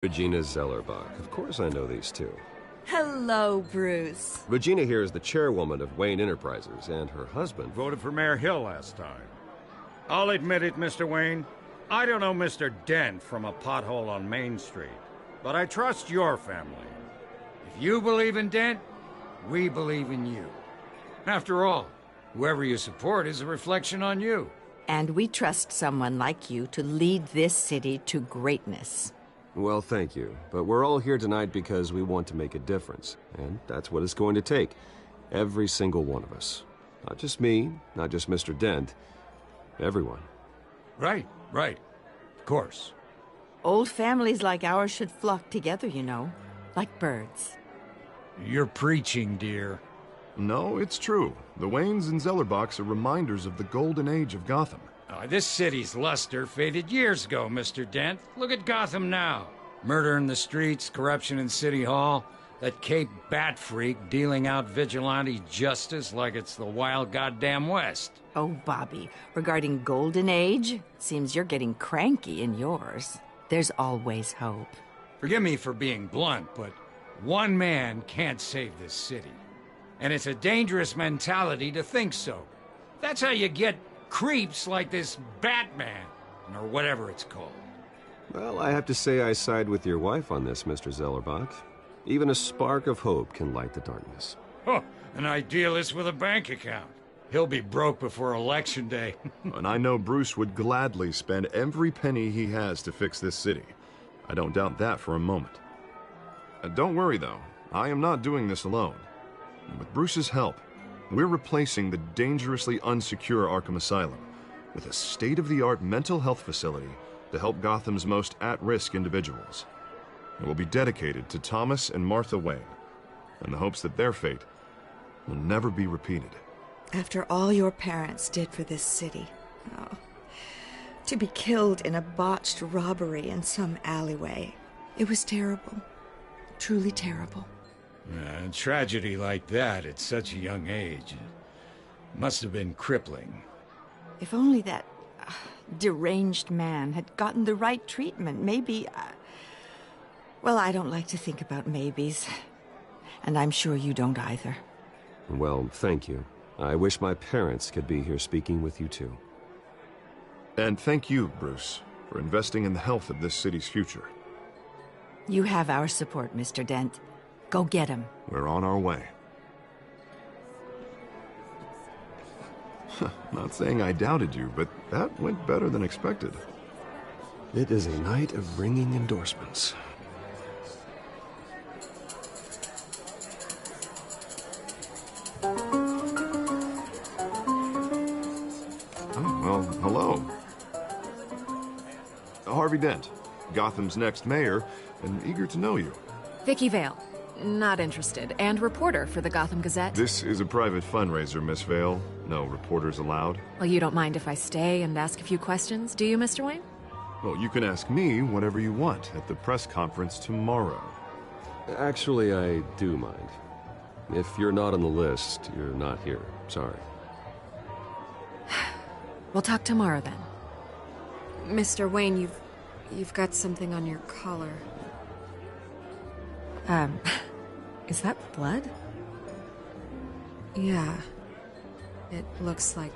Regina Zellerbach. Of course I know these two. Hello, Bruce. Regina here is the chairwoman of Wayne Enterprises, and her husband voted for Mayor Hill last time. I'll admit it, Mr. Wayne. I don't know Mr. Dent from a pothole on Main Street, but I trust your family. If you believe in Dent, we believe in you. After all, whoever you support is a reflection on you. And we trust someone like you to lead this city to greatness. Well, thank you. But we're all here tonight because we want to make a difference. And that's what it's going to take. Every single one of us. Not just me, not just Mr. Dent. Everyone. Right. Of course. Old families like ours should flock together, you know. Like birds. You're preaching, dear. No, it's true. The Waynes and Zellerbachs are reminders of the golden age of Gotham. This city's luster faded years ago, Mr. Dent. Look at Gotham now. Murder in the streets, corruption in City Hall, that Cape Bat freak dealing out vigilante justice like it's the wild goddamn West. Oh, Bobby, regarding Golden Age, seems you're getting cranky in yours. There's always hope. Forgive me for being blunt, but one man can't save this city. And it's a dangerous mentality to think so. That's how you get creeps like this Batman, or whatever it's called. Well, I have to say I side with your wife on this, Mr. Zellerbach. Even a spark of hope can light the darkness. Oh, an idealist with a bank account. He'll be broke before Election Day. And I know Bruce would gladly spend every penny he has to fix this city. I don't doubt that for a moment. Don't worry, though. I am not doing this alone. With Bruce's help, we're replacing the dangerously unsecure Arkham Asylum with a state-of-the-art mental health facility to help Gotham's most at-risk individuals. It will be dedicated to Thomas and Martha Wayne, in the hopes that their fate will never be repeated. After all your parents did for this city, to be killed in a botched robbery in some alleyway, it was terrible. Truly terrible. A tragedy like that at such a young age must have been crippling. If only that deranged man had gotten the right treatment, maybe... Well, I don't like to think about maybes. And I'm sure you don't either. Well, thank you. I wish my parents could be here speaking with you too. And thank you, Bruce, for investing in the health of this city's future. You have our support, Mr. Dent. Go get him. We're on our way. Not saying I doubted you, but that went better than expected. It is a night of ringing endorsements. Oh, well, hello. Harvey Dent, Gotham's next mayor, and eager to know you. Vicky Vale. Not interested. And reporter for the Gotham Gazette. This is a private fundraiser, Miss Vale. No reporters allowed. Well, you don't mind if I stay and ask a few questions, do you, Mr. Wayne? Well, you can ask me whatever you want at the press conference tomorrow. Actually, I do mind. If you're not on the list, you're not here. Sorry. We'll talk tomorrow then. Mr. Wayne, you've got something on your collar. Is that blood? Yeah. It looks like...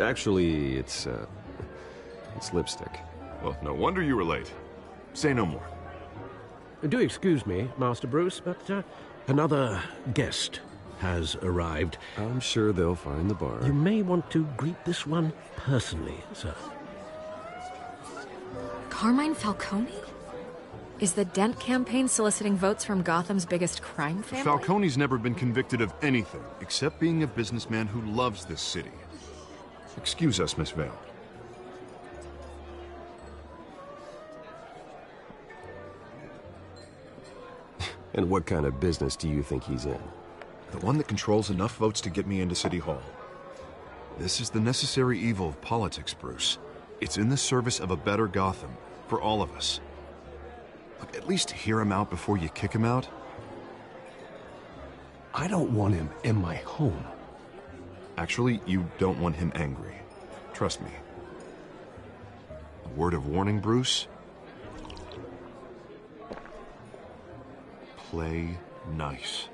Actually, it's lipstick. Well, no wonder you were late. Say no more. Do excuse me, Master Bruce, but another guest has arrived. I'm sure they'll find the bar. You may want to greet this one personally, sir. Carmine Falcone? Is the Dent campaign soliciting votes from Gotham's biggest crime family? Falcone's never been convicted of anything except being a businessman who loves this city. Excuse us, Miss Vale. And what kind of business do you think he's in? The one that controls enough votes to get me into City Hall. This is the necessary evil of politics, Bruce. It's in the service of a better Gotham, for all of us. Look, at least hear him out before you kick him out. I don't want him in my home. Actually, you don't want him angry. Trust me. A word of warning, Bruce? play nice.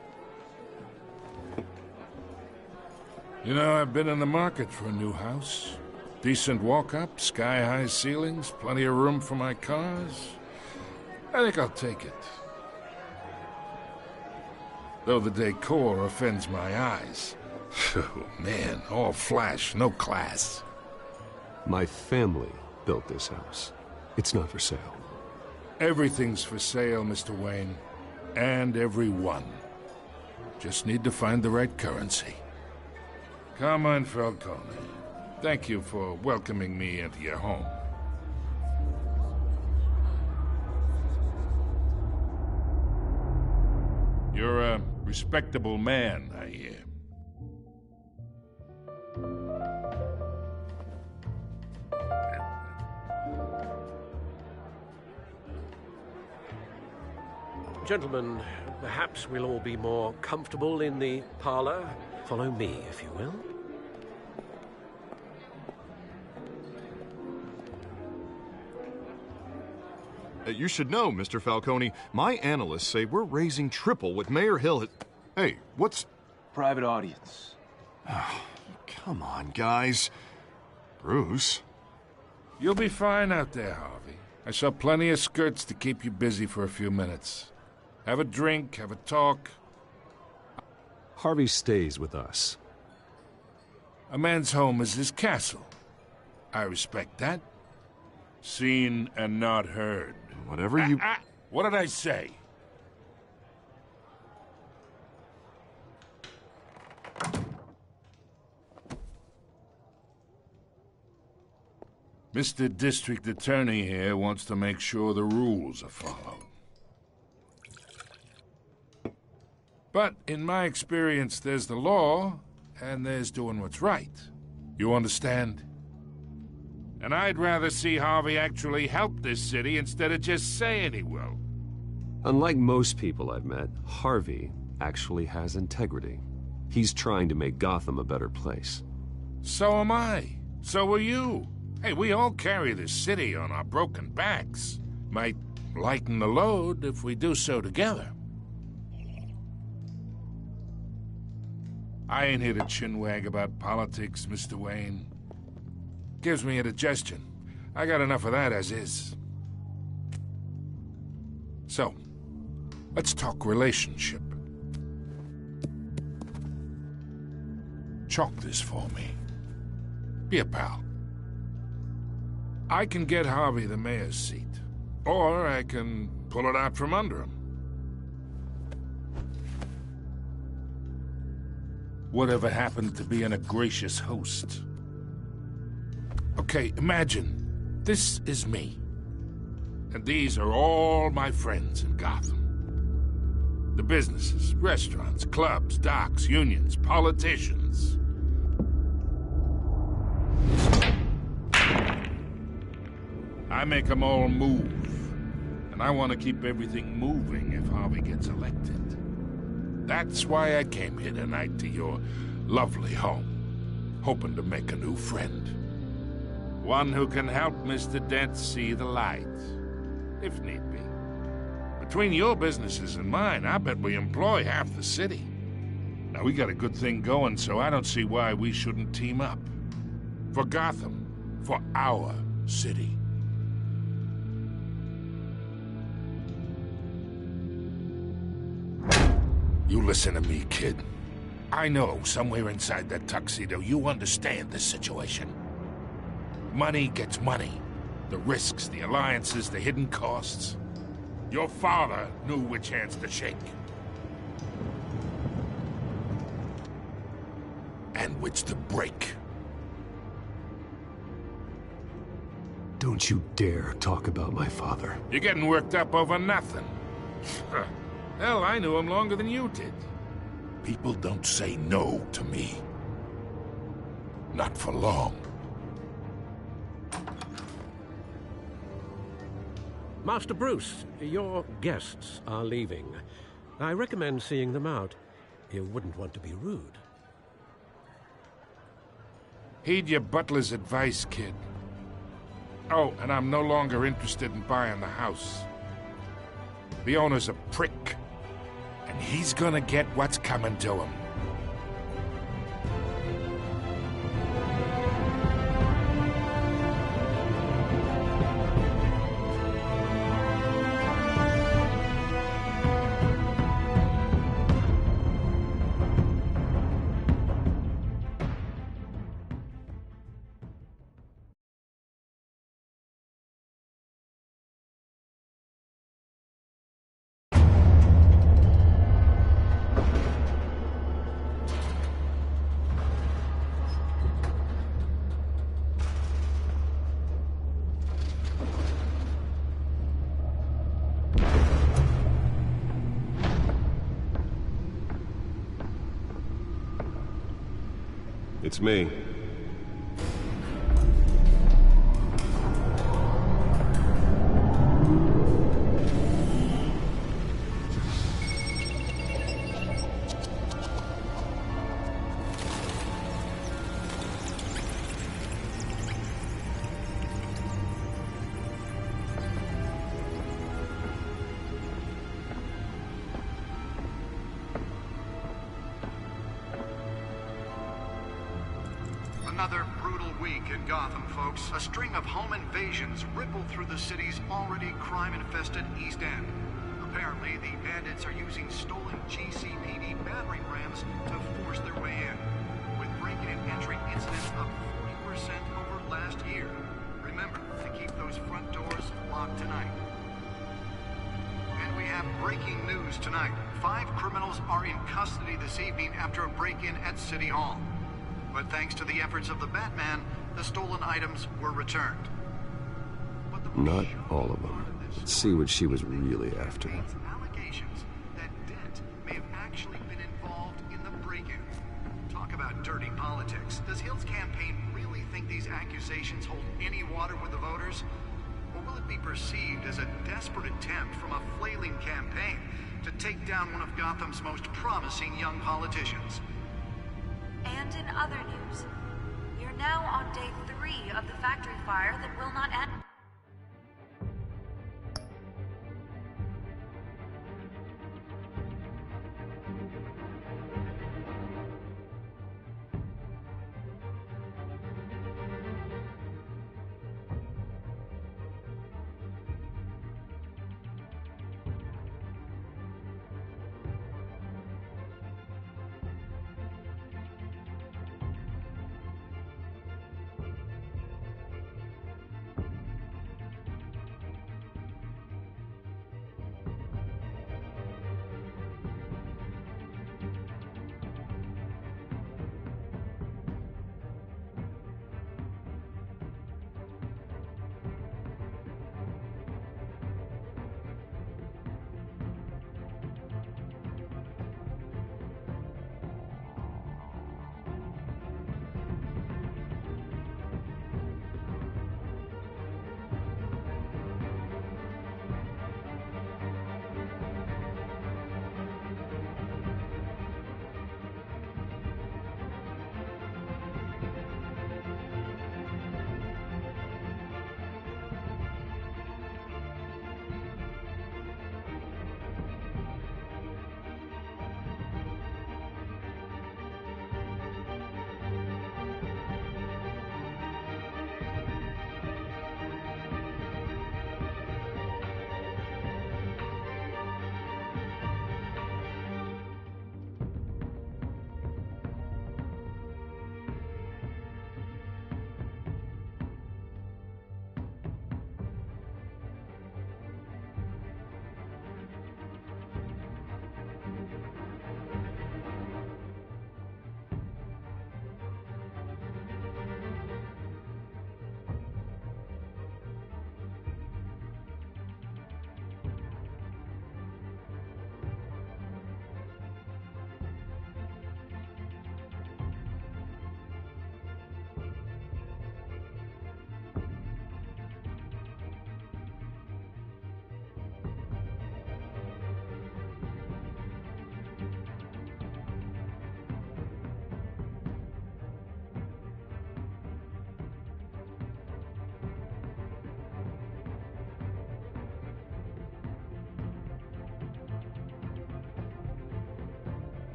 You know, I've been in the market for a new house. Decent walk-up, sky-high ceilings, plenty of room for my cars. I think I'll take it. Though the decor offends my eyes. Oh, man, all flash, no class. My family built this house. It's not for sale. Everything's for sale, Mr. Wayne. And everyone. Just need to find the right currency. Carmine Falcone, thank you for welcoming me into your home. You're a respectable man, I hear. Gentlemen, perhaps we'll all be more comfortable in the parlor. Follow me, if you will. You should know, Mr. Falcone, my analysts say we're raising triple what Mayor Hill had... Hey, what's... Private audience. Oh, come on, guys. Bruce? You'll be fine out there, Harvey. I saw plenty of skirts to keep you busy for a few minutes. Have a drink, have a talk. Harvey stays with us. A man's home is his castle. I respect that. Seen and not heard. Whatever you... What did I say? Mr. District Attorney here wants to make sure the rules are followed. But in my experience, there's the law, and there's doing what's right. You understand? And I'd rather see Harvey actually help this city instead of just saying he will. Unlike most people I've met, Harvey actually has integrity. He's trying to make Gotham a better place. So am I. So are you. Hey, we all carry this city on our broken backs. Might lighten the load if we do so together. I ain't here to chinwag about politics, Mr. Wayne. Gives me indigestion. I got enough of that as is. So, let's talk relationship. Chalk this for me. Be a pal. I can get Harvey the mayor's seat, or I can pull it out from under him. Whatever happened to being a gracious host? Okay, imagine, this is me. And these are all my friends in Gotham. The businesses, restaurants, clubs, docks, unions, politicians. I make them all move. And I want to keep everything moving if Harvey gets elected. That's why I came here tonight to your lovely home, hoping to make a new friend. One who can help Mr. Dent see the light, if need be. Between your businesses and mine, I bet we employ half the city. Now, we got a good thing going, so I don't see why we shouldn't team up. For Gotham, for our city. You listen to me, kid. I know somewhere inside that tuxedo you understand this situation. Money gets money. The risks, the alliances, the hidden costs. Your father knew which hands to shake. And which to break. Don't you dare talk about my father. You're getting worked up over nothing. Hell, I knew him longer than you did. People don't say no to me. Not for long. Master Bruce, your guests are leaving. I recommend seeing them out. You wouldn't want to be rude. Heed your butler's advice, kid. Oh, and I'm no longer interested in buying the house. The owner's a prick. And he's gonna get what's coming to him. It's me. Another brutal week in Gotham, folks. A string of home invasions rippled through the city's already crime-infested East End. Apparently, the bandits are using stolen GCPD battering rams to force their way in, with break-in and entry incidents up 40% over last year. Remember to keep those front doors locked tonight. And we have breaking news tonight. 5 criminals are in custody this evening after a break-in at City Hall. But thanks to the efforts of the Batman, the stolen items were returned. Not all of them. Let's see what she was really after. Allegations that Dent may have actually been involved in the break-in. Talk about dirty politics. Does Hill's campaign really think these accusations hold any water with the voters? Or will it be perceived as a desperate attempt from a flailing campaign to take down one of Gotham's most promising young politicians? And in other news, we are now on day 3 of the factory fire that will not end.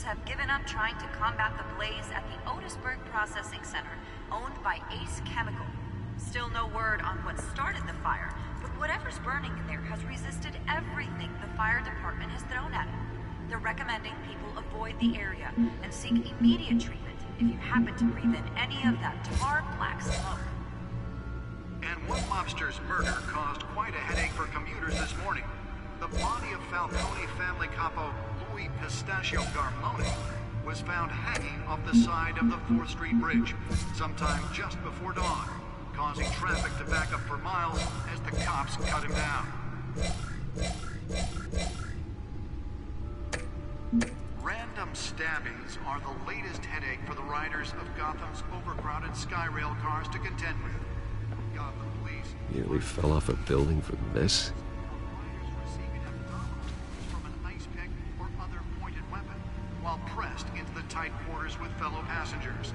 crews have given up trying to combat the blaze at the Otisburg Processing Center, owned by Ace Chemical. Still no word on what started the fire, but whatever's burning in there has resisted everything the fire department has thrown at it. They're recommending people avoid the area and seek immediate treatment if you happen to breathe in any of that tar black smoke. And one mobster's murder caused quite a headache for commuters this morning. The body of Falcone family capo Louis Pistachio Garmoni was found hanging off the side of the 4th Street Bridge sometime just before dawn, causing traffic to back up for miles as the cops cut him down. Random stabbings are the latest headache for the riders of Gotham's overcrowded Skyrail cars to contend with. Gotham police Nearly fell off a building for this? from an ice pick or other pointed weapon while pressed into the tight quarters with fellow passengers.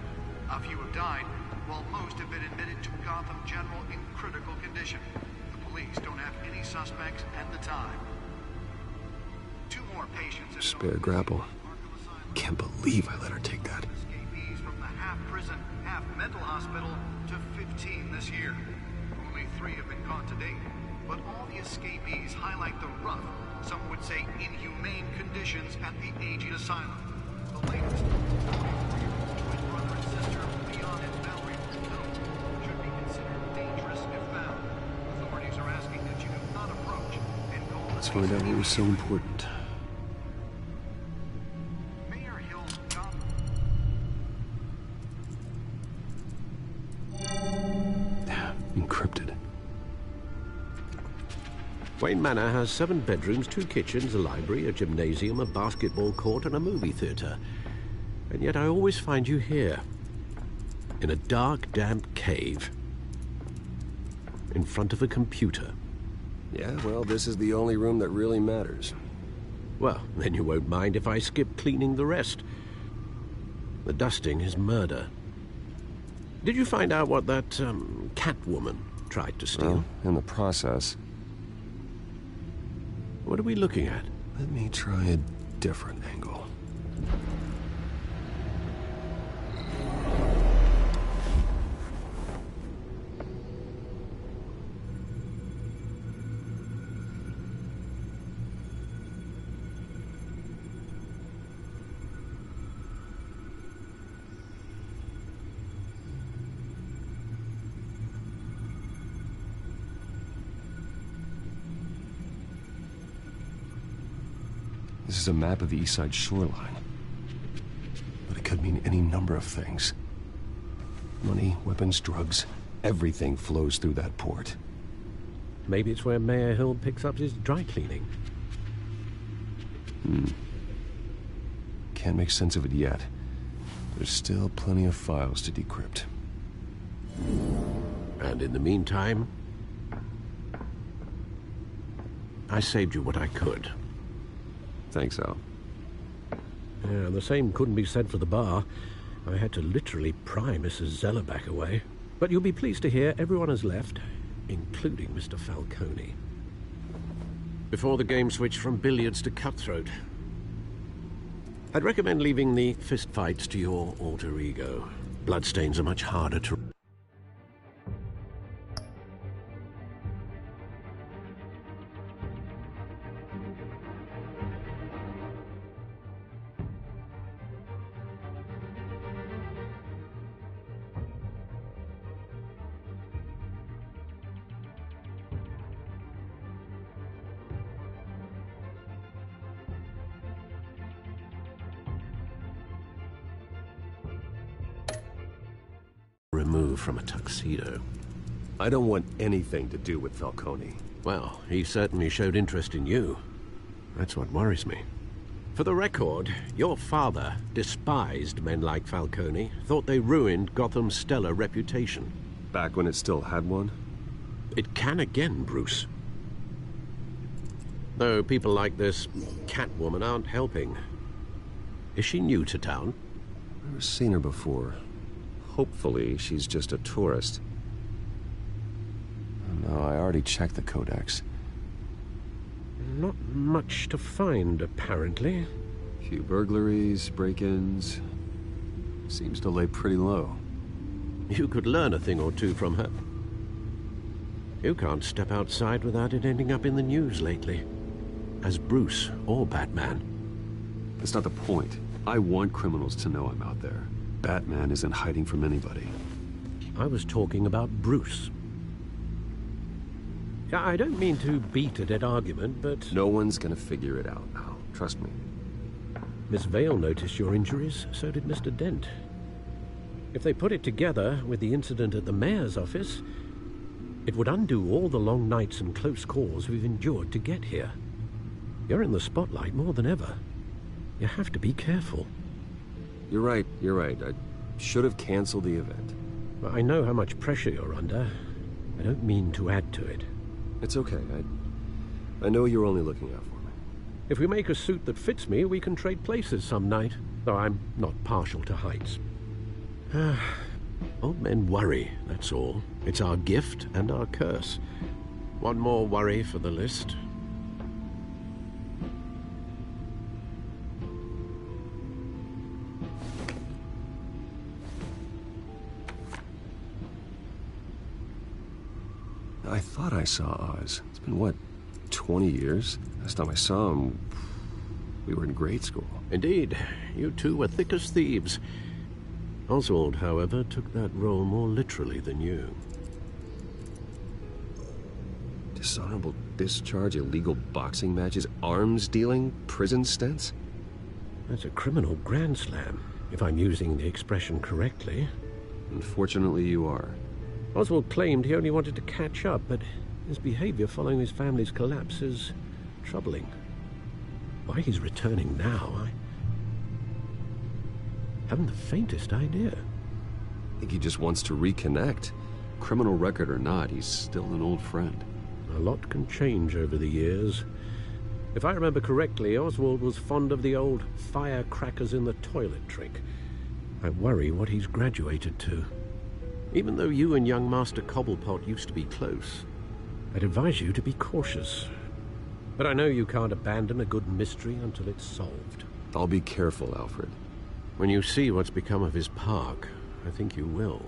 A few have died, while most have been admitted to Gotham General in critical condition. The police don't have any suspects at the time. 2 more patients have Spare grapple. Can't believe I let her take that. escapees from the half-prison, half-mental hospital to 15 this year. Only 3 have been caught to date, but all the escapees highlight the rough, some would say inhumane conditions at the aging asylum. The latest, twin brother and sister, Leon and Valerie Platoon, should be considered dangerous if found. Authorities are asking that you do not approach and call the Let's find out what was so important. Mayor Hill's Gotham. Encrypted. Wayne Manor has 7 bedrooms, 2 kitchens, a library, a gymnasium, a basketball court, and a movie theater. And yet I always find you here, in a dark, damp cave, in front of a computer. Yeah, well, this is the only room that really matters. Well, then you won't mind if I skip cleaning the rest. The dusting is murder. Did you find out what that, Catwoman tried to steal? Well, in the process. What are we looking at? Let me try a different angle. This is a map of the East Side shoreline. But it could mean any number of things. Money, weapons, drugs, everything flows through that port. Maybe it's where Mayor Hill picks up his dry cleaning. Can't make sense of it yet. There's still plenty of files to decrypt. And in the meantime, I saved you what I could. Thanks, Al. Yeah, the same couldn't be said for the bar. I had to literally pry Mrs. Zellerback away. But you'll be pleased to hear everyone has left, including Mr. Falcone. Before the game switched from billiards to cutthroat. I'd recommend leaving the fistfights to your alter ego. Bloodstains are much harder to... remove from a tuxedo. I don't want anything to do with Falcone. Well, he certainly showed interest in you. That's what worries me. For the record, your father despised men like Falcone, thought they ruined Gotham's stellar reputation. Back when it still had one? It can again, Bruce. Though people like this Catwoman aren't helping. Is she new to town? I've never seen her before. Hopefully, she's just a tourist. No, I already checked the codex. Not much to find, apparently. Few burglaries, break-ins. Seems to lay pretty low. You could learn a thing or two from her. You can't step outside without it ending up in the news lately. As Bruce or Batman. That's not the point. I want criminals to know I'm out there. Batman isn't hiding from anybody. I was talking about Bruce. I don't mean to beat a dead argument, but... No one's gonna figure it out now. Trust me. Miss Vale noticed your injuries, so did Mr. Dent. If they put it together with the incident at the mayor's office, it would undo all the long nights and close calls we've endured to get here. You're in the spotlight more than ever. You have to be careful. You're right. I should have canceled the event. I know how much pressure you're under. I don't mean to add to it. It's okay. I know you're only looking out for me. If we make a suit that fits me, we can trade places some night, though I'm not partial to heights. Old men worry, that's all. It's our gift and our curse. One more worry for the list. I thought I saw Oz. It's been, what, 20 years? Last time I saw him, we were in grade school. Indeed. You two were thick as thieves. Oswald, however, took that role more literally than you. Dishonorable discharge, illegal boxing matches, arms dealing, prison stints? That's a criminal grand slam, if I'm using the expression correctly. Unfortunately, you are. Oswald claimed he only wanted to catch up, but his behavior following his family's collapse is troubling. Why he's returning now, I haven't the faintest idea. I think he just wants to reconnect. Criminal record or not, he's still an old friend. A lot can change over the years. If I remember correctly, Oswald was fond of the old firecrackers in the toilet trick. I worry what he's graduated to. Even though you and young Master Cobblepot used to be close, I'd advise you to be cautious. But I know you can't abandon a good mystery until it's solved. I'll be careful, Alfred. When you see what's become of his park, I think you will.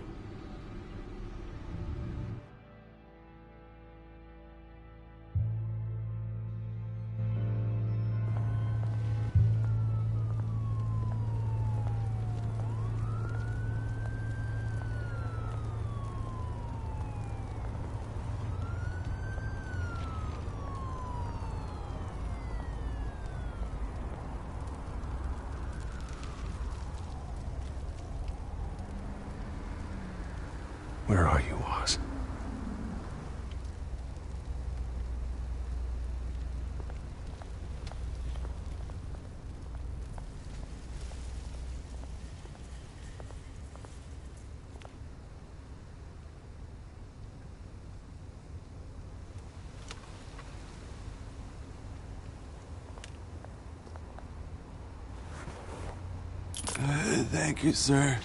Where are you, Oz? Thank you, sir.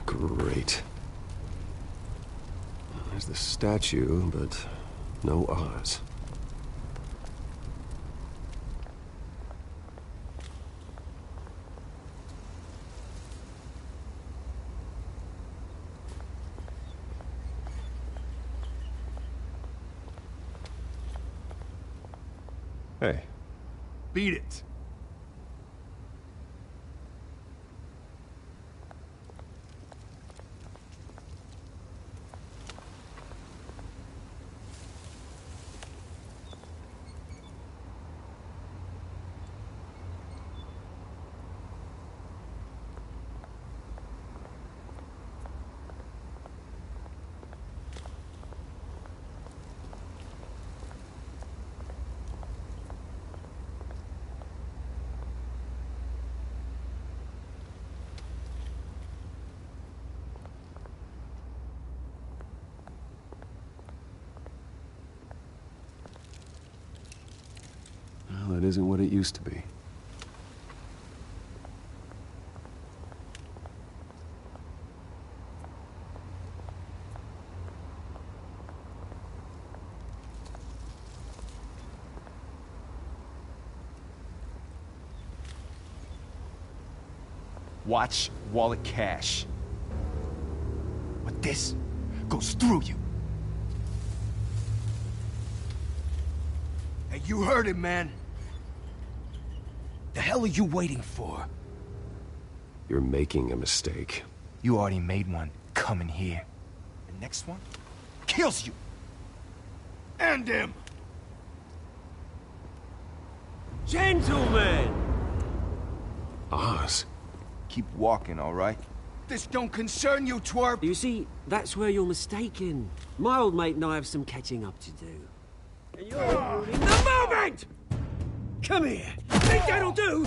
Great. There's the statue, but no Oz. Hey. Beat it. isn't what it used to be. Watch wallet cash. But this goes through you. Hey, you heard it, man. The hell are you waiting for? You're making a mistake. You already made one coming here. The next one kills you. And him. Gentlemen! Oz. Keep walking, all right? This don't concern you, twerp! You see, that's where you're mistaken. My old mate and I have some catching up to do. And you're ruining the moment! Come here! Think that'll do?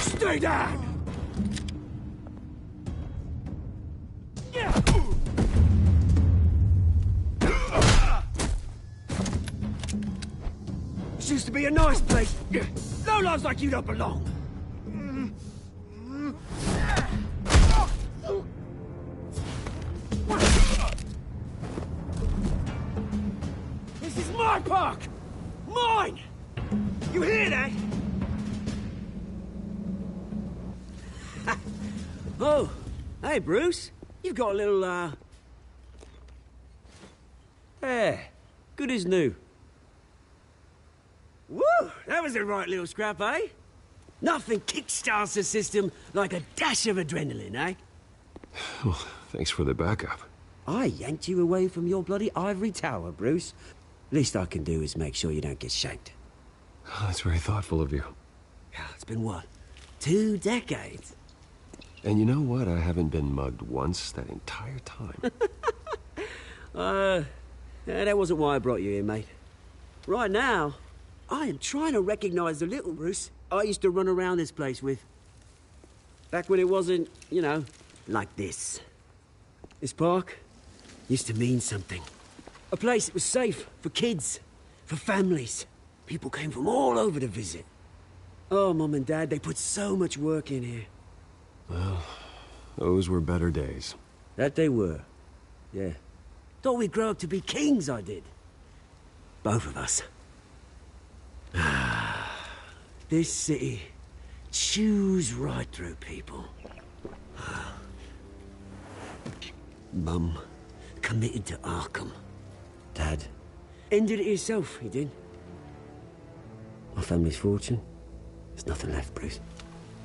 Stay down! This used to be a nice place. No lives like you don't belong. This is my park! Mine! You hear that? Oh, hey, Bruce. You've got a little, Yeah, good as new. Woo! That was a right little scrap, eh? Nothing kickstarts the system like a dash of adrenaline, eh? Well, thanks for the backup. I yanked you away from your bloody ivory tower, Bruce. Least I can do is make sure you don't get shanked. Oh, that's very thoughtful of you. Yeah, it's been what? 2 decades? And you know what? I haven't been mugged once that entire time. That wasn't why I brought you here, mate. Right now, I am trying to recognize the little Bruce I used to run around this place with. Back when it wasn't, you know, like this. This park used to mean something. A place that was safe for kids, for families. People came from all over to visit. Oh, Mum and Dad, they put so much work in here. Well, those were better days. That they were. Yeah. Thought we'd grow up to be kings, I did. Both of us. This city chews right through people. Mum committed to Arkham. Dad ended it himself, he did. My family's fortune, there's nothing left, Bruce.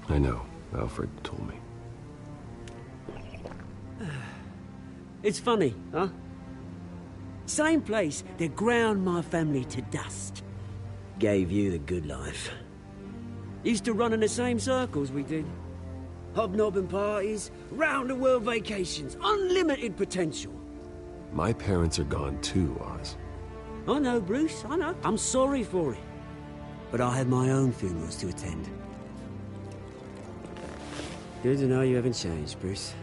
I know. Alfred told me. It's funny, huh? Same place that ground my family to dust. Gave you the good life. Used to run in the same circles we did. Hobnobbing parties, round-the-world vacations, unlimited potential. My parents are gone too, Oz. I know, Bruce, I know. I'm sorry for it. But I have my own funerals to attend. Good to know you haven't changed, Bruce.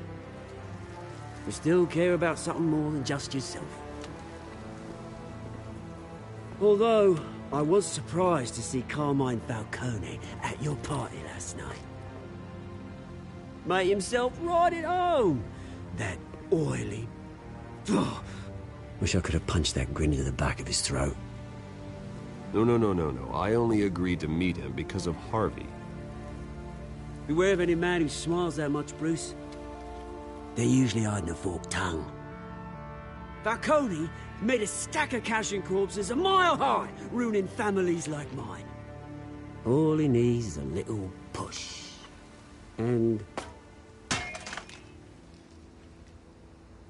You still care about something more than just yourself. Although, I was surprised to see Carmine Falcone at your party last night. Made himself right at home. That oily... Wish I could have punched that grin into the back of his throat. No. I only agreed to meet him because of Harvey. Beware of any man who smiles that much, Bruce. They're usually hiding a forked tongue. Falcone made a stack of cashing corpses a mile high, ruining families like mine. All he needs is a little push. And...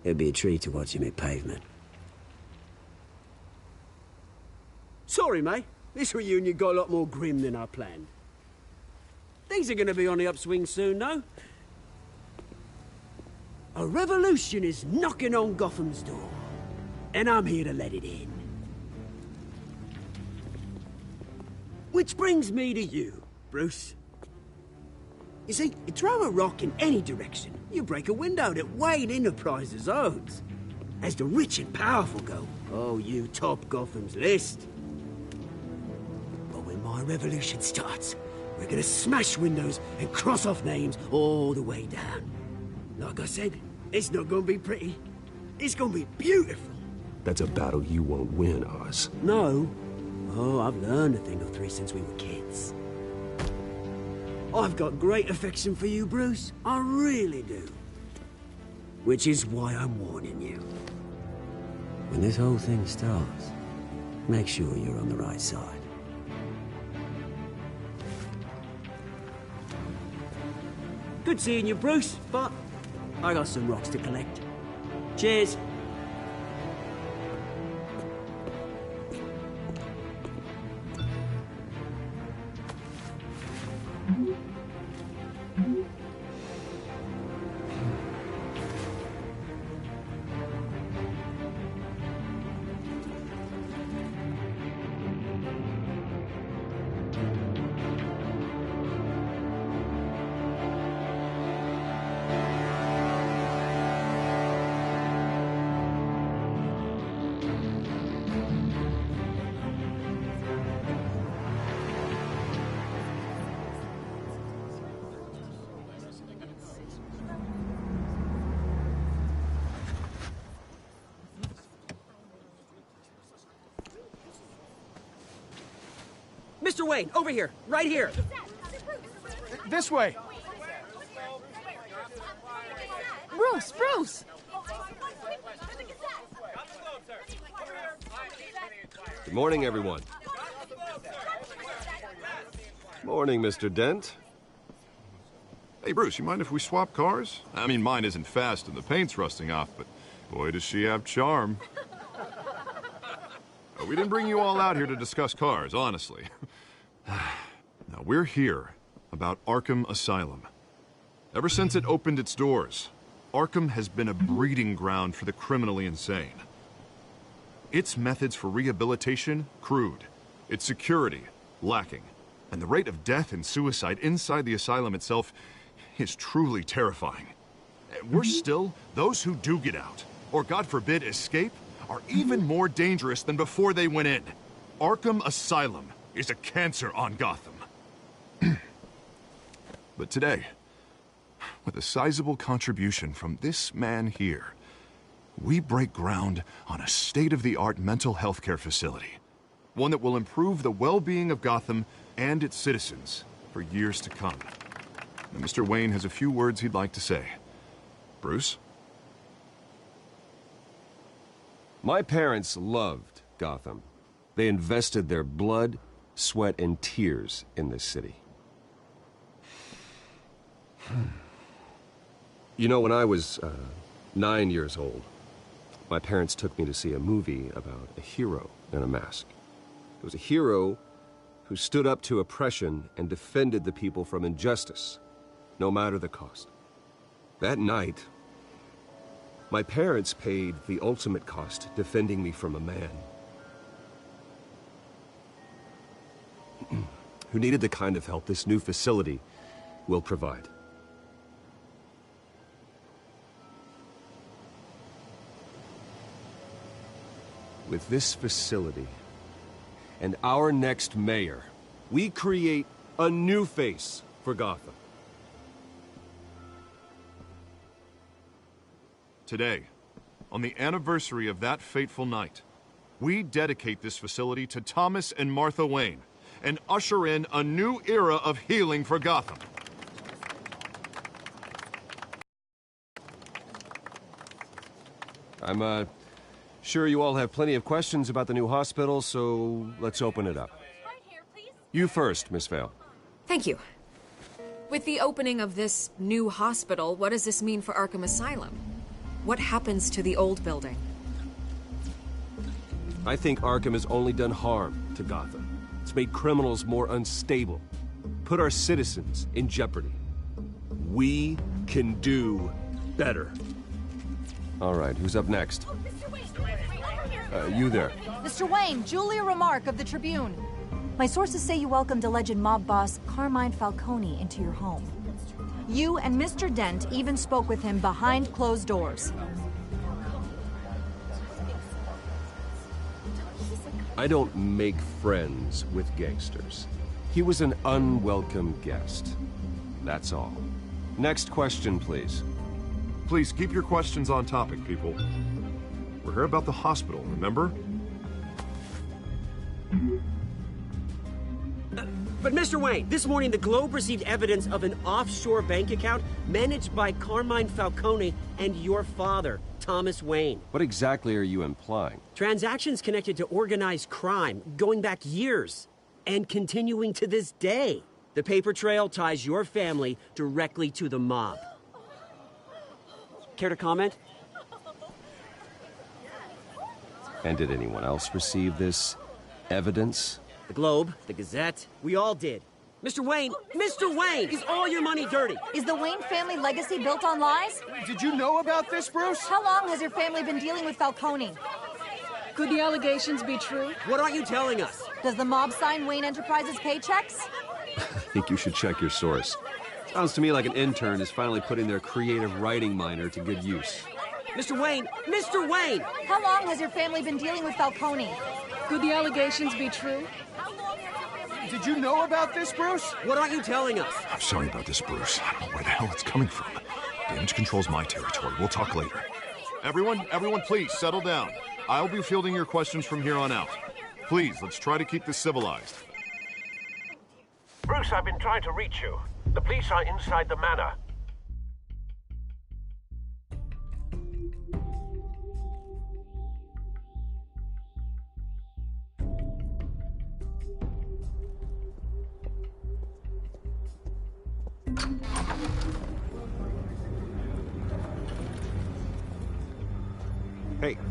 it'd be a treat to watch him hit pavement. Sorry, mate. This reunion got a lot more grim than I planned. Things are gonna be on the upswing soon, though. A revolution is knocking on Gotham's door. And I'm here to let it in. Which brings me to you, Bruce. You see, you throw a rock in any direction, you break a window that Wayne Enterprises owns. As the rich and powerful go, oh, you top Gotham's list. But when my revolution starts, we're gonna smash windows and cross off names all the way down. Like I said, it's not gonna be pretty. It's gonna be beautiful. That's a battle you won't win, Oz. No. Oh, I've learned a thing or three since we were kids. I've got great affection for you, Bruce. I really do. Which is why I'm warning you. When this whole thing starts, make sure you're on the right side. Good seeing you, Bruce, but I got some rocks to collect. Cheers. Mr. Wayne, over here, right here. This way. Bruce! Good morning, everyone. Morning, Mr. Dent. Hey, Bruce, you mind if we swap cars? I mean, mine isn't fast and the paint's rusting off, but boy, does she have charm. We didn't bring you all out here to discuss cars, honestly. Now, we're here about Arkham Asylum. Ever since it opened its doors, Arkham has been a breeding ground for the criminally insane. Its methods for rehabilitation, crude. Its security, lacking. And the rate of death and suicide inside the asylum itself is truly terrifying. Worse still, those who do get out, or God forbid escape, are even more dangerous than before they went in. Arkham Asylum is a cancer on Gotham. But today, with a sizable contribution from this man here, we break ground on a state-of-the-art mental health care facility. One that will improve the well-being of Gotham and its citizens for years to come. And Mr. Wayne has a few words he'd like to say. Bruce? My parents loved Gotham. They invested their blood, sweat, and tears in this city. You know, when I was 9 years old, my parents took me to see a movie about a hero in a mask. It was a hero who stood up to oppression and defended the people from injustice, no matter the cost. That night, my parents paid the ultimate cost defending me from a man who needed the kind of help this new facility will provide. With this facility and our next mayor, we create a new face for Gotham. Today, on the anniversary of that fateful night, we dedicate this facility to Thomas and Martha Wayne and usher in a new era of healing for Gotham. I'm sure you all have plenty of questions about the new hospital, so let's open it up. You first, Miss Vale. Thank you. With the opening of this new hospital, what does this mean for Arkham Asylum? What happens to the old building? I think Arkham has only done harm to Gotham. It's made criminals more unstable, put our citizens in jeopardy. We can do better. All right, who's up next? You there. Mr. Wayne, Julia Remark of the Tribune. My sources say you welcomed alleged mob boss Carmine Falcone into your home. You and Mr. Dent even spoke with him behind closed doors. I don't make friends with gangsters. He was an unwelcome guest. That's all. Next question, please. Please keep your questions on topic, people. We're here about the hospital, remember? But Mr. Wayne, this morning the Globe received evidence of an offshore bank account managed by Carmine Falcone and your father, Thomas Wayne. What exactly are you implying? Transactions connected to organized crime, going back years, and continuing to this day. The paper trail ties your family directly to the mob. Care to comment? And did anyone else receive this evidence? The Globe, the Gazette, we all did. Mr. Wayne, is all your money dirty? Is the Wayne family legacy built on lies? Did you know about this, Bruce? How long has your family been dealing with Falcone? Could the allegations be true? What aren't you telling us? Does the mob sign Wayne Enterprises paychecks? I think you should check your source. Sounds to me like an intern is finally putting their creative writing minor to good use. Mr. Wayne! How long has your family been dealing with Falcone? Could the allegations be true? Did you know about this, Bruce? What aren't you telling us? I'm sorry about this, Bruce. I don't know where the hell it's coming from. Damage control's my territory. We'll talk later. Everyone, please, settle down. I'll be fielding your questions from here on out. Please, let's try to keep this civilized. Bruce, I've been trying to reach you. The police are inside the manor.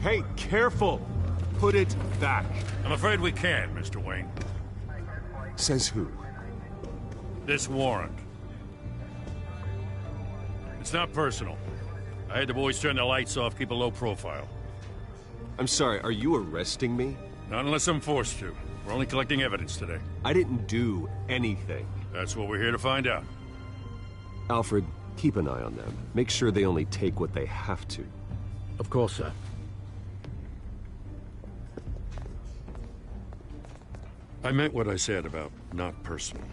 Hey, careful! Put it back. I'm afraid we can't, Mr. Wayne. Says who? This warrant. It's not personal. I had the boys turn the lights off, keep a low profile. I'm sorry, are you arresting me? Not unless I'm forced to. We're only collecting evidence today. I didn't do anything. That's what we're here to find out. Alfred, keep an eye on them. Make sure they only take what they have to. Of course, sir. I meant what I said about not personal.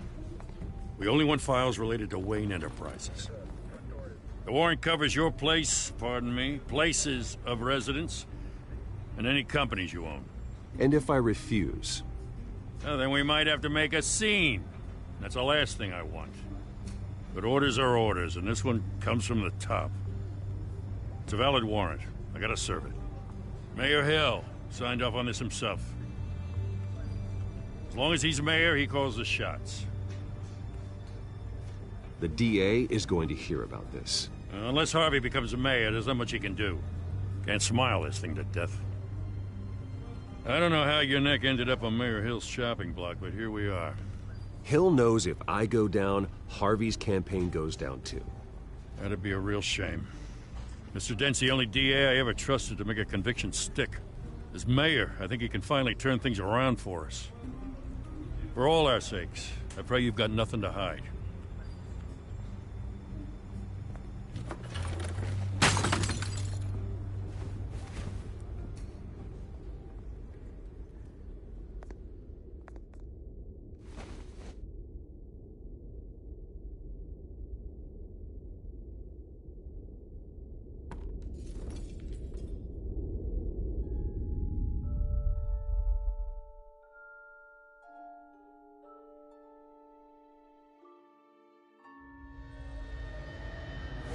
We only want files related to Wayne Enterprises. The warrant covers your place, pardon me, places of residence, and any companies you own. And if I refuse? Well, then we might have to make a scene. That's the last thing I want. But orders are orders, and this one comes from the top. It's a valid warrant. I gotta serve it. Mayor Hill signed off on this himself. As long as he's mayor, he calls the shots. The DA is going to hear about this. Unless Harvey becomes a mayor, there's not much he can do. Can't smile this thing to death. I don't know how your neck ended up on Mayor Hill's shopping block, but here we are. Hill knows if I go down, Harvey's campaign goes down too. That'd be a real shame. Mr. Dent's the only DA I ever trusted to make a conviction stick. As mayor, I think he can finally turn things around for us. For all our sakes, I pray you've got nothing to hide.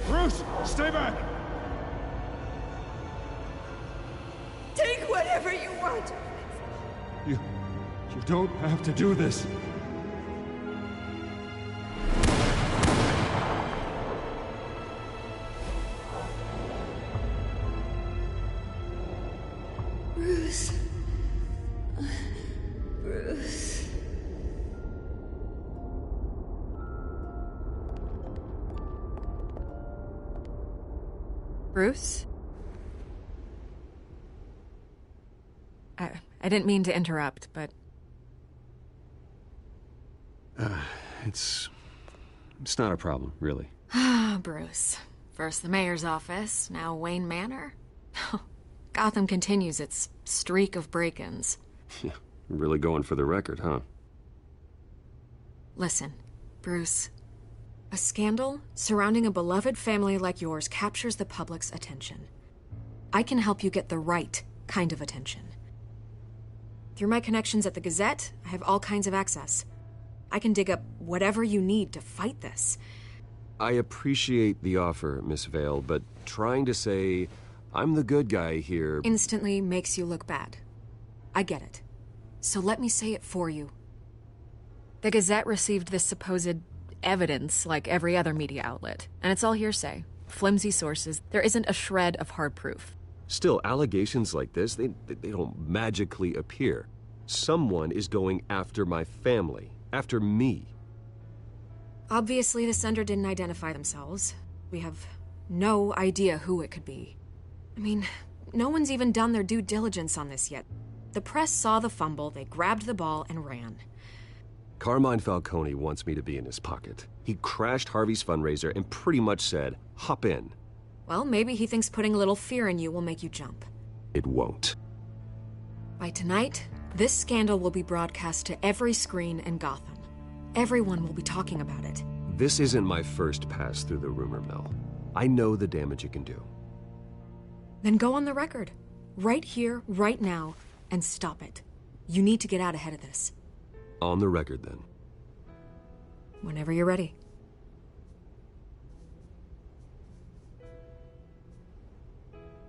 Bruce, stay back! Take whatever you want. You don't have to do this. Bruce. Bruce. Bruce? I didn't mean to interrupt, but... It's not a problem, really. Ah, Bruce. First the mayor's office, now Wayne Manor. Gotham continues its streak of break-ins. Yeah, really going for the record, huh? Listen, Bruce. A scandal surrounding a beloved family like yours captures the public's attention. I can help you get the right kind of attention. Through my connections at the Gazette, I have all kinds of access. I can dig up whatever you need to fight this. I appreciate the offer, Miss Vale, but trying to say I'm the good guy here instantly makes you look bad. I get it. So let me say it for you. The Gazette received this supposed evidence like every other media outlet, and it's all hearsay. Flimsy sources. There isn't a shred of hard proof. Still, allegations like this, they don't magically appear. Someone is going after my family, after me. Obviously, the sender didn't identify themselves. We have no idea who it could be. I mean, no one's even done their due diligence on this yet. The press saw the fumble, they grabbed the ball and ran. Carmine Falcone wants me to be in his pocket. He crashed Harvey's fundraiser and pretty much said, hop in. Well, maybe he thinks putting a little fear in you will make you jump. It won't. By tonight, this scandal will be broadcast to every screen in Gotham. Everyone will be talking about it. This isn't my first pass through the rumor mill. I know the damage it can do. Then go on the record. Right here, right now, and stop it. You need to get out ahead of this. On the record, then. Whenever you're ready.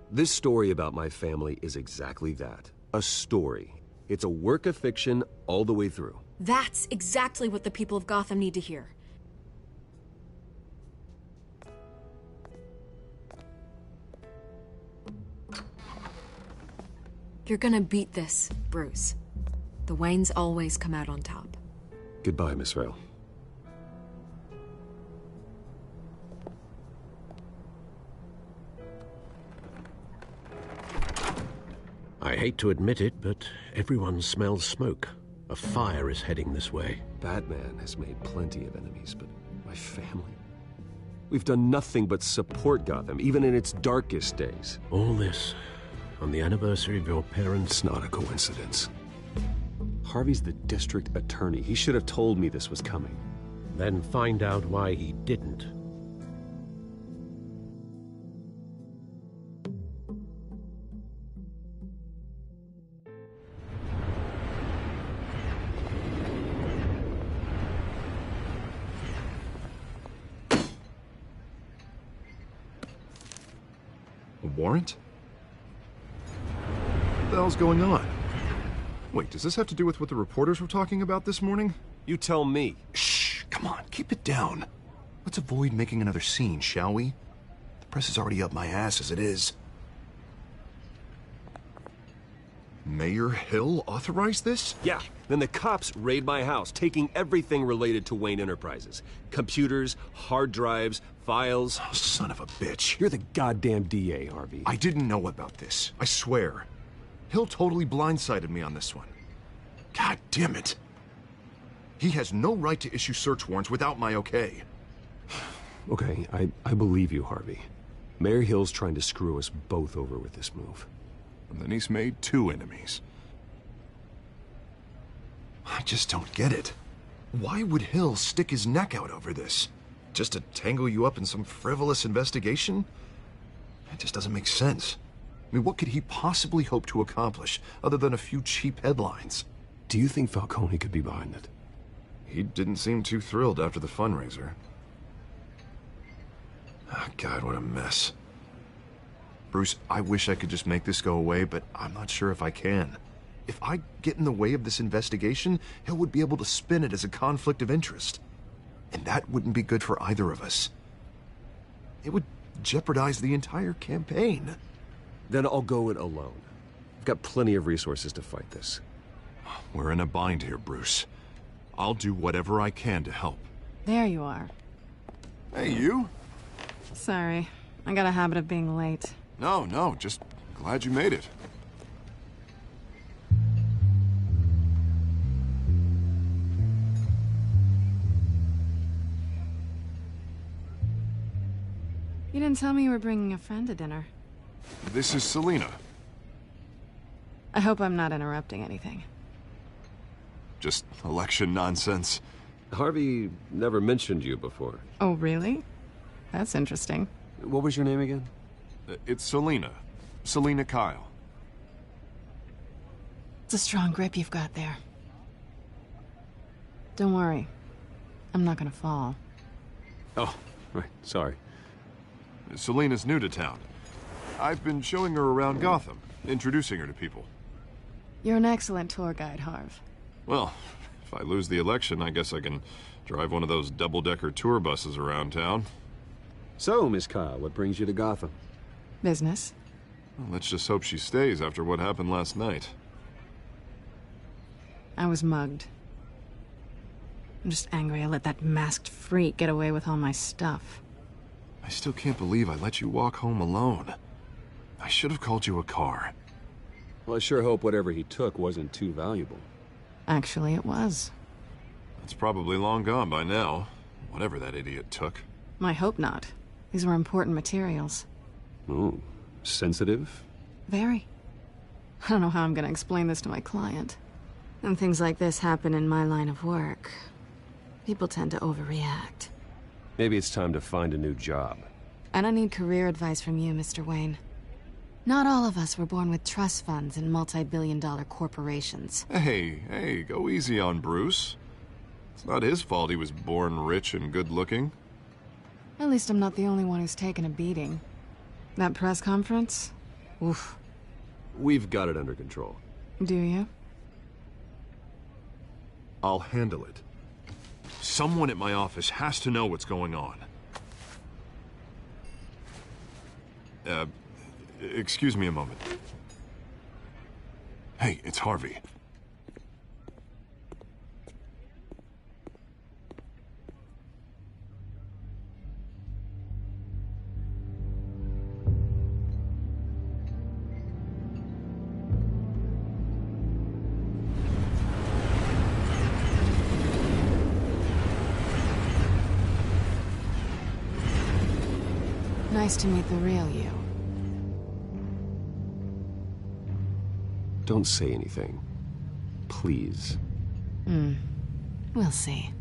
This story about my family is exactly that. A story. It's a work of fiction all the way through. That's exactly what the people of Gotham need to hear. You're gonna beat this, Bruce. The Waynes always come out on top. Goodbye, Miss Vale. I hate to admit it, but everyone smells smoke. A fire is heading this way. Batman has made plenty of enemies, but my family? We've done nothing but support Gotham, even in its darkest days. All this on the anniversary of your parents'... It's not a coincidence. Harvey's the district attorney. He should have told me this was coming. Then find out why he didn't. A warrant? What the hell's going on? Wait, does this have to do with what the reporters were talking about this morning? You tell me. Shh, come on, keep it down. Let's avoid making another scene, shall we? The press is already up my ass as it is. Mayor Hill authorized this? Yeah, then the cops raid my house, taking everything related to Wayne Enterprises. Computers, hard drives, files. Oh, son of a bitch. You're the goddamn DA, Harvey. I didn't know about this, I swear. Hill totally blindsided me on this one. God damn it. He has no right to issue search warrants without my okay. Okay, I believe you, Harvey. Mayor Hill's trying to screw us both over with this move. And then he's made 2 enemies. I just don't get it. Why would Hill stick his neck out over this? Just to tangle you up in some frivolous investigation? It just doesn't make sense. I mean, what could he possibly hope to accomplish other than a few cheap headlines? Do you think Falcone could be behind it? He didn't seem too thrilled after the fundraiser. Oh, God, what a mess. Bruce, I wish I could just make this go away, but I'm not sure if I can. If I get in the way of this investigation, Hill would be able to spin it as a conflict of interest. And that wouldn't be good for either of us. It would jeopardize the entire campaign. Then I'll go it alone. I've got plenty of resources to fight this. We're in a bind here, Bruce. I'll do whatever I can to help. There you are. Hey, you? Sorry. I got a habit of being late. No, just glad you made it. You didn't tell me you were bringing a friend to dinner. This is Selina. I hope I'm not interrupting anything. Just election nonsense. Harvey never mentioned you before. Oh, really? That's interesting. What was your name again? It's Selina. Selina Kyle. It's a strong grip you've got there. Don't worry. I'm not gonna fall. Oh, right. Sorry. Selina's new to town. I've been showing her around Gotham, introducing her to people. You're an excellent tour guide, Harv. Well, if I lose the election, I guess I can drive one of those double-decker tour buses around town. So, Miss Kyle, what brings you to Gotham? Business. Well, let's just hope she stays after what happened last night. I was mugged. I'm just angry I let that masked freak get away with all my stuff. I still can't believe I let you walk home alone. I should have called you a car. Well, I sure hope whatever he took wasn't too valuable. Actually, it was. It's probably long gone by now, whatever that idiot took. I hope not. These were important materials. Ooh, sensitive? Very. I don't know how I'm gonna explain this to my client. When things like this happen in my line of work, people tend to overreact. Maybe it's time to find a new job. I don't need career advice from you, Mr. Wayne. Not all of us were born with trust funds and multi-billion-dollar corporations. Hey, go easy on Bruce. It's not his fault he was born rich and good-looking. At least I'm not the only one who's taken a beating. That press conference? Oof. We've got it under control. Do you? I'll handle it. Someone at my office has to know what's going on. Excuse me a moment. Hey, it's Harvey. Nice to meet the real you. Don't say anything. Please. We'll see.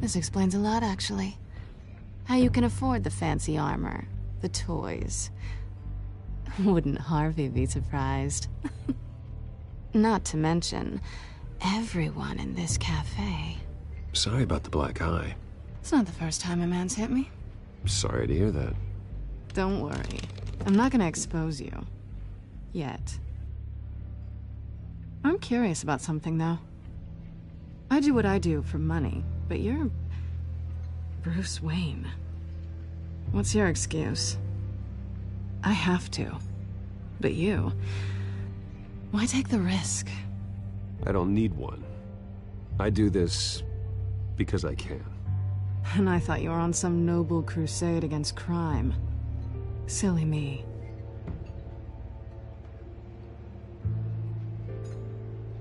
This explains a lot, actually. How you can afford the fancy armor, the toys. Wouldn't Harvey be surprised? Not to mention, everyone in this cafe. Sorry about the black eye. It's not the first time a man's hit me. Sorry to hear that. Don't worry. I'm not gonna expose you. Yet. I'm curious about something, though. I do what I do for money, but you're... Bruce Wayne. What's your excuse? I have to. But you... Why take the risk? I don't need one. I do this because I can. And I thought you were on some noble crusade against crime. Silly me.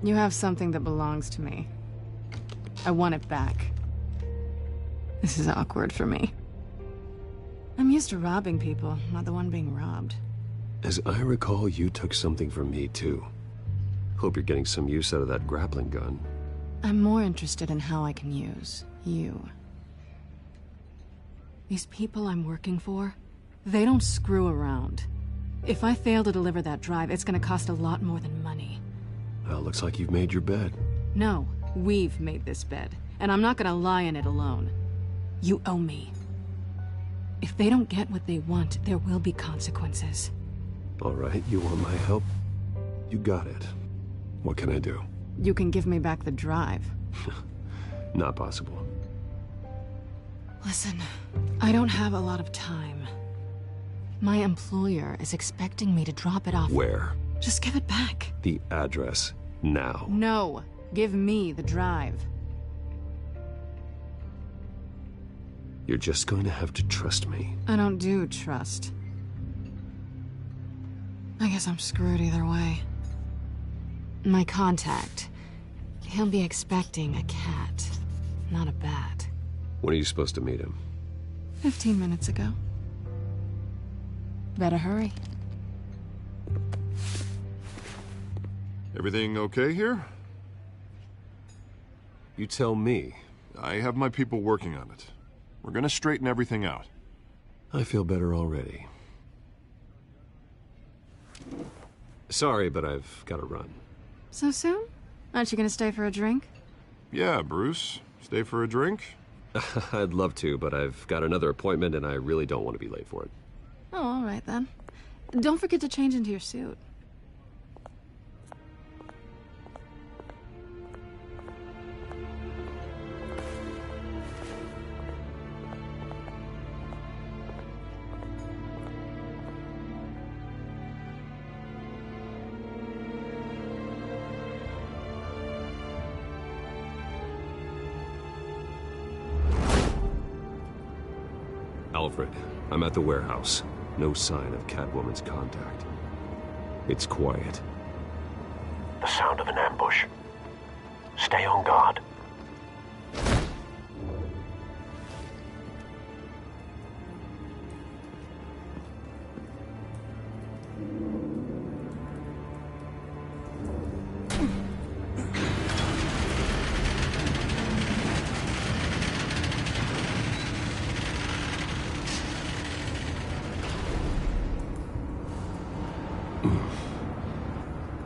You have something that belongs to me. I want it back. This is awkward for me. I'm used to robbing people, not the one being robbed. As I recall, you took something from me, too. Hope you're getting some use out of that grappling gun. I'm more interested in how I can use you. These people I'm working for, they don't screw around. If I fail to deliver that drive, it's gonna cost a lot more than money. Well, looks like you've made your bed. No, we've made this bed, and I'm not gonna lie in it alone. You owe me. If they don't get what they want, there will be consequences. All right, you want my help? You got it. What can I do? You can give me back the drive. Not possible. Listen, I don't have a lot of time. My employer is expecting me to drop it off. Where? Just give it back. The address, now. No, give me the drive. You're just going to have to trust me. I don't do trust. I guess I'm screwed either way. My contact, he'll be expecting a cat, not a bat. When are you supposed to meet him? 15 minutes ago. Better hurry. Everything okay here? You tell me. I have my people working on it. We're gonna straighten everything out. I feel better already. Sorry, but I've got to run. So soon? Aren't you gonna stay for a drink? Yeah, Bruce. Stay for a drink? I'd love to, but I've got another appointment and I really don't want to be late for it. Oh, all right then. Don't forget to change into your suit. Alfred, I'm at the warehouse. No sign of Catwoman's contact. It's quiet. The sound of an ambush. Stay on guard.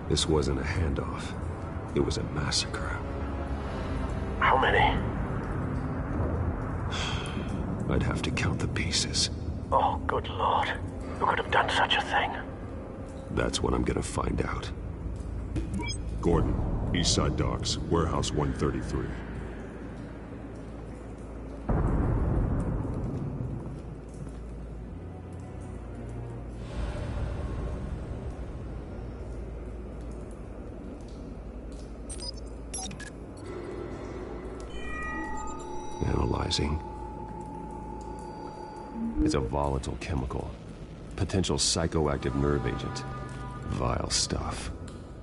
This wasn't a handoff. It was a massacre. How many? I'd have to count the pieces. Oh, good Lord. Who could have done such a thing? That's what I'm gonna find out. Gordon, Eastside Docks, Warehouse 133. Analyzing. It's a volatile chemical. Potential psychoactive nerve agent. Vile stuff.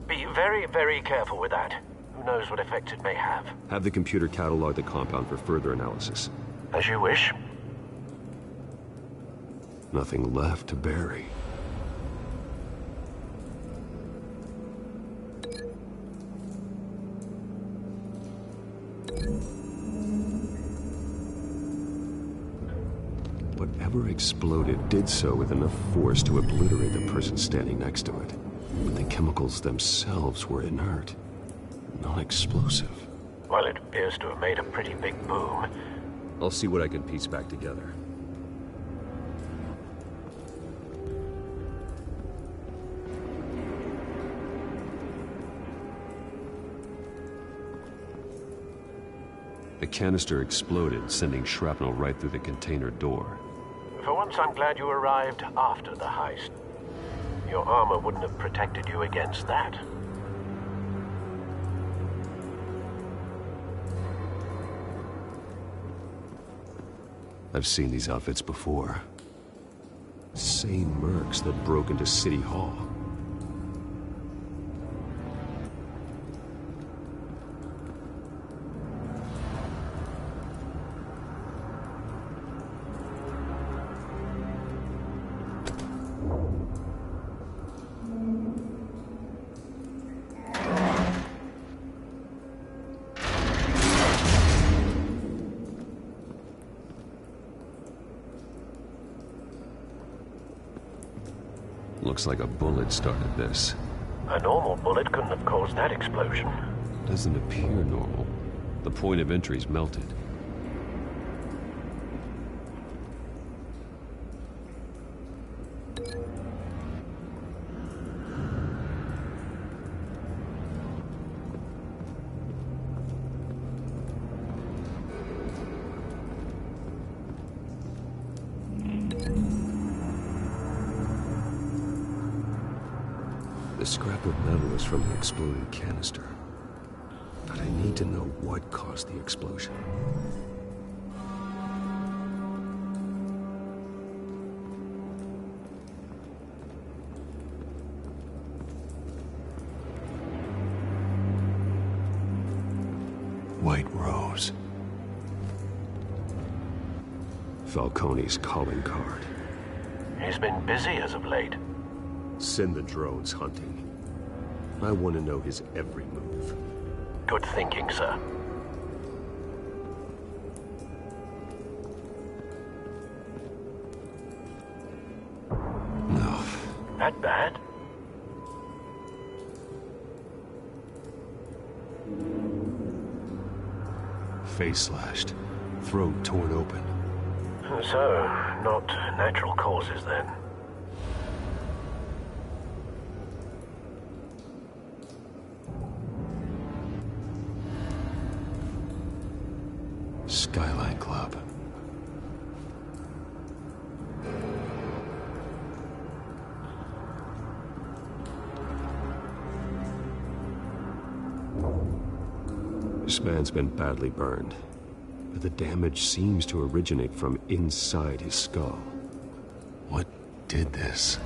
Be very, very careful with that. Who knows what effects it may have. Have the computer catalog the compound for further analysis. As you wish. Nothing left to bury. Whatever exploded did so with enough force to obliterate the person standing next to it. But the chemicals themselves were inert, non-explosive. Well, it appears to have made a pretty big boom. I'll see what I can piece back together. The canister exploded, sending shrapnel right through the container door. For once, I'm glad you arrived after the heist. Your armor wouldn't have protected you against that. I've seen these outfits before. Same mercs that broke into City Hall. Looks like a bullet started this. A normal bullet couldn't have caused that explosion. Doesn't appear normal. The point of entry's melted. The scrap of metal is from the exploded canister. But I need to know what caused the explosion. White Rose. Falcone's calling card. He's been busy as of late. Send the drones hunting. I want to know his every move. Good thinking, sir. No. That bad? Face slashed. Throat torn open. So, not natural causes then. Skyline Club. This man's been badly burned, but the damage seems to originate from inside his skull. What did this?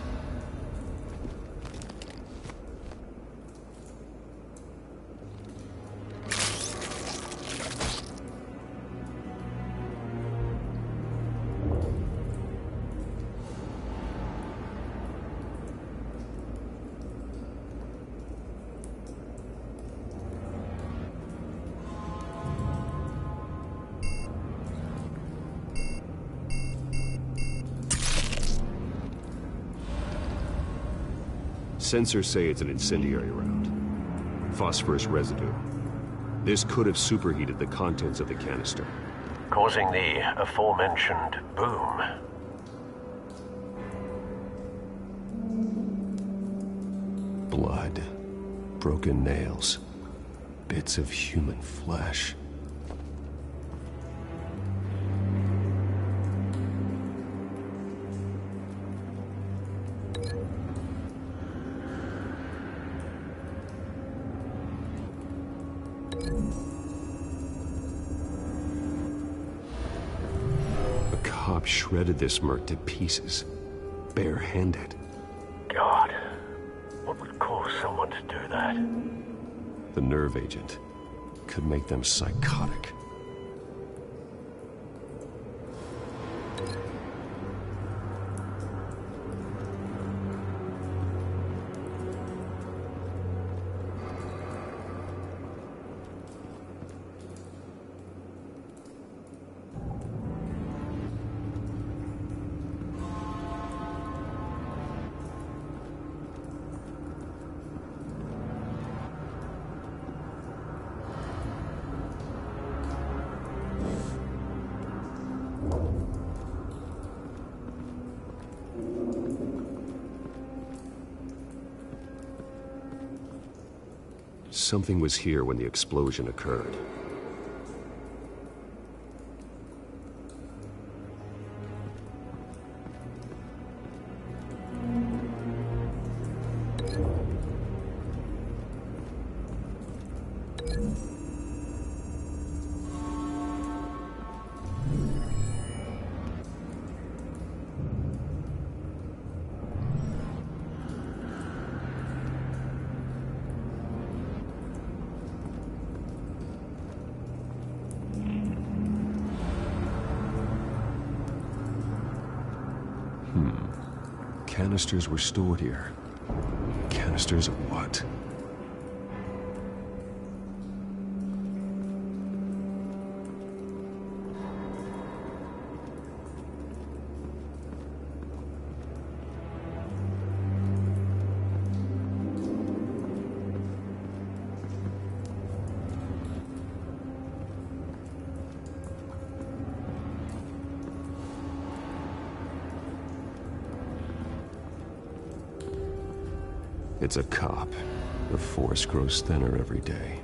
Sensors say it's an incendiary round. Phosphorus residue. This could have superheated the contents of the canister, causing the aforementioned boom. Blood. Broken nails. Bits of human flesh. Shredded this merc to pieces, barehanded. God, what would cause someone to do that? The nerve agent could make them psychotic. Something was here when the explosion occurred. Canisters were stored here. Canisters of what? It's a cop. The force grows thinner every day.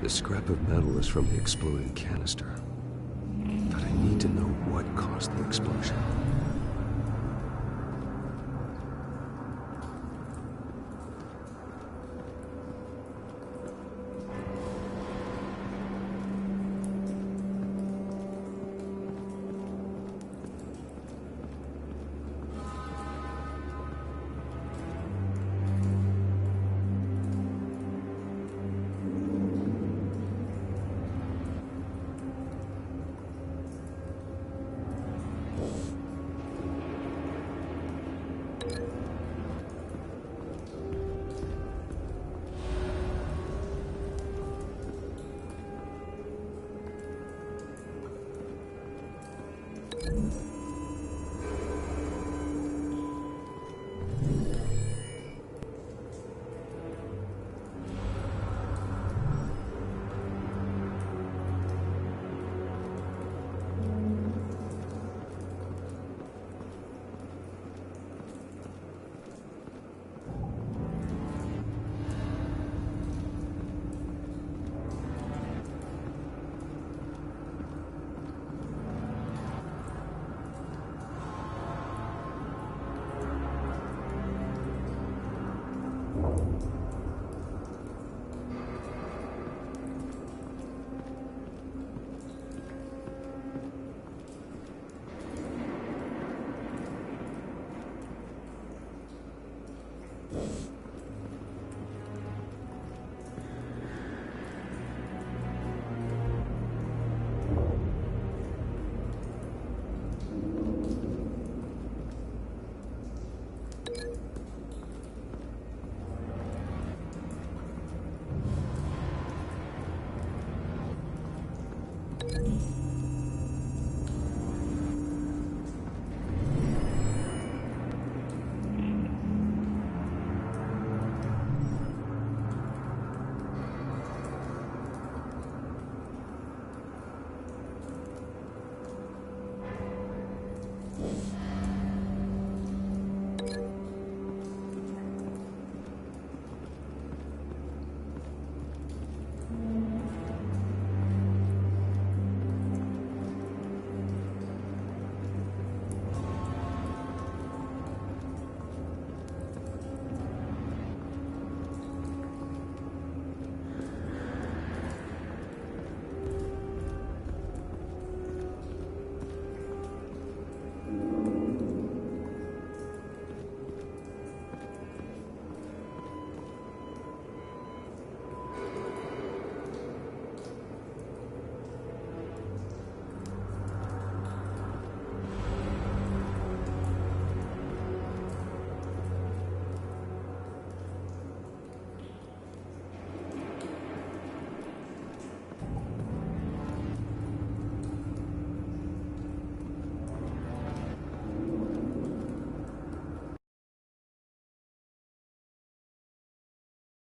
The scrap of metal is from the exploded canister. But I need to know what caused the explosion.